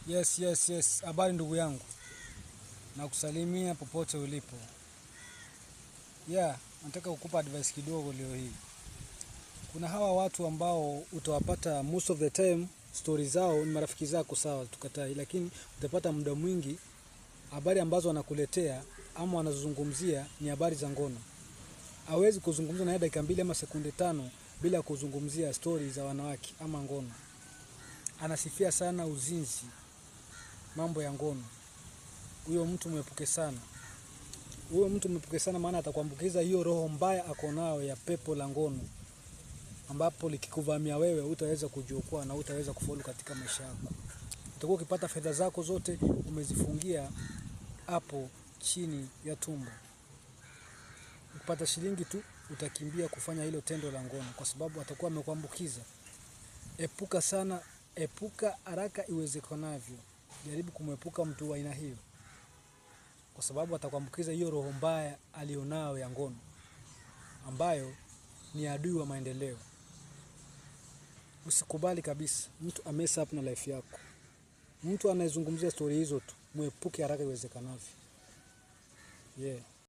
Yes. Habari ndugu yangu. Nakusalimia popote ulipo. Nataka kukupa advice kidogo leo hii. Kuna hawa watu ambao utawapata most of the time story zao ni marafiki zako, sawa, tukatai, lakini utapata muda mwingi habari ambazo wanakuletea ama wanazungumzia ni habari za ngono. Hawezi kuzungumza na dakika 2 ama sekunde 5 bila kuzungumzia story za wanawake ama ngono. Anasifia sana uzinzi, mambo ya ngono. Huyo mtu mwepuke sana, maana atakuambukiza hiyo roho mbaya akonayo ya pepo la ngono, ambapo likikuvamia wewe hutaweza kujiokoa na hutaweza kufaulu katika maisha yako. Utakuwa ukipata fedha zako zote umezifungia hapo chini ya tumbo. Ukipata shilingi tu utakimbia kufanya hilo tendo la ngono, kwa sababu atakuwa amekuambukiza. Epuka haraka iwezekanavyo. Jaribu kumwepuka mtu wa aina hiyo, kwa sababu atakuambukiza hiyo roho mbaya alionao ya ngono, ambayo ni adui wa maendeleo. Usikubali kabisa mtu amesa up na life yako. Mtu anayezungumzia story hizo tu, muepuke haraka iwezekanavyo.